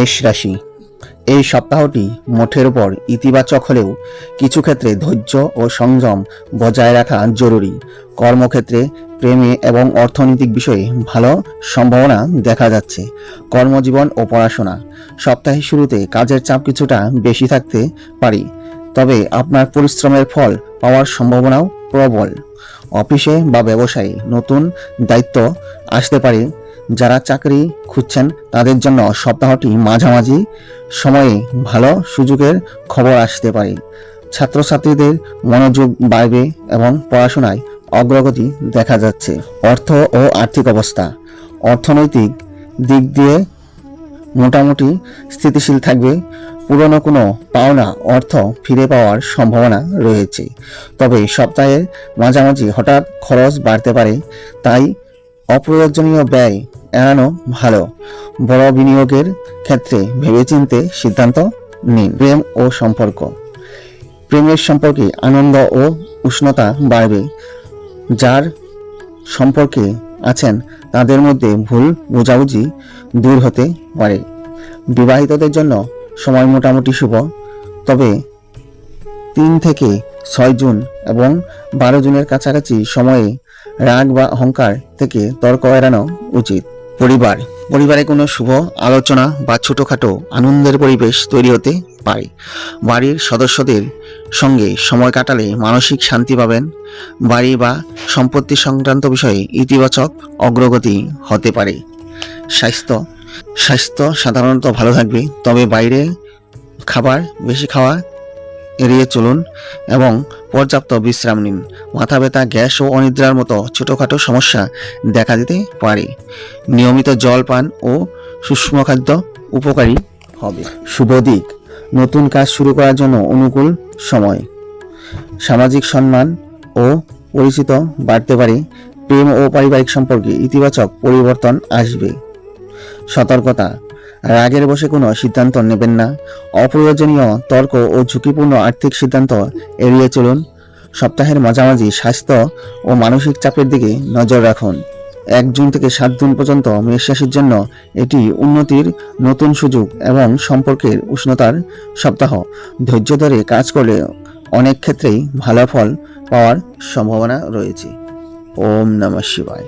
মেষ রাশি। এই সপ্তাহটি মোটের উপর ইতিবাচক হলেও কিছু ক্ষেত্রে ধৈর্য ও সংযম বজায় রাখা জরুরি। কর্মক্ষেত্রে, প্রেমে এবং অর্থনৈতিক বিষয়ে ভালো সম্ভাবনা দেখা যাচ্ছে। কর্মজীবন ও পড়াশোনা, সপ্তাহের শুরুতে কাজের চাপ কিছুটা বেশি থাকতে পারে, তবে আপনার পরিশ্রমের ফল পাওয়ার সম্ভাবনাও প্রবল। অফিসে বা ব্যবসায়ে নতুন দায়িত্ব আসতে পারে। যারা চাকরি খুঁজছেন তাদের জন্য সপ্তাহটি মাঝামাঝি সময়ে ভালো সুযোগের খবর আসতে পারে। ছাত্রছাত্রীদের মনোযোগ বাড়বে এবং পড়াশোনায় অগ্রগতি দেখা যাচ্ছে। অর্থ ও আর্থিক অবস্থা, অর্থনৈতিক দিক দিয়ে মোটামুটি স্থিতিশীল থাকবে। পুরনো কোনো পাওনা অর্থ ফিরে পাওয়ার সম্ভাবনা রয়েছে, তবে সপ্তাহের মাঝামাঝি হঠাৎ খরচ বাড়তে পারে, তাই অপ্রয়োজনীয় ব্যয় এড়ানো ভালো। বড় বিনিয়োগের ক্ষেত্রে ভেবেচিন্তে সিদ্ধান্ত নিন। প্রেম ও সম্পর্ক, প্রেমের সম্পর্কে আনন্দ ও উষ্ণতা বাড়বে। যার সম্পর্কে আছেন তাদের মধ্যে ভুল বোঝাবুঝি দূর হতে পারে। বিবাহিতদের জন্য সময় মোটামুটি শুভ, তবে 3 থেকে 6 জুন এবং 12 জুনের কাছাকাছি সময়ে রাগ বা অহংকার থেকে তর্ক এড়ানো উচিত। পরিবারে কোনো শুভ আলোচনা বা ছোটখাটো আনন্দের পরিবেশ তৈরি হতে পারে। বাড়ির সদস্যদের সঙ্গে সময় কাটালে মানসিক শান্তি পাবেন। বাড়ি বা সম্পত্তি সংক্রান্ত বিষয়ে ইতিবাচক অগ্রগতি হতে পারে। স্বাস্থ্য সাধারণত ভালো থাকবে, তবে বাইরে খাবার বেশি খাওয়া এড়িয়ে চলুন এবং পর্যাপ্ত বিশ্রাম নিন। মাথা ব্যথা, গ্যাস ও অনিদ্রার মতো ছোটোখাটো সমস্যা দেখা দিতে পারে। নিয়মিত জল পান ও সুষম খাদ্য উপকারী হবে। শুভ দিক, নতুন কাজ শুরু করার জন্য অনুকূল সময়। সামাজিক সম্মান ও পরিচিত বাড়তে পারে। প্রেম ও পারিবারিক সম্পর্কে ইতিবাচক পরিবর্তন আসবে। সতর্কতা, রাগের বশে কোনো সিদ্ধান্ত নেবেন না। অপ্রয়োজনীয় তর্ক ও ঝুঁকিপূর্ণ আর্থিক সিদ্ধান্ত এড়িয়ে চলুন। সপ্তাহের মাঝামাঝি স্বাস্থ্য ও মানসিক চাপের দিকে নজর রাখুন। 1 জুন থেকে 7 জুন পর্যন্ত মেষ রাশির জন্য এটি উন্নতির নতুন সুযোগ এবং সম্পর্কের উষ্ণতার সপ্তাহ। ধৈর্য ধরে কাজ করলে অনেক ক্ষেত্রেই ভালো ফল পাওয়ার সম্ভাবনা রয়েছে। ওম নমঃ শিবায়।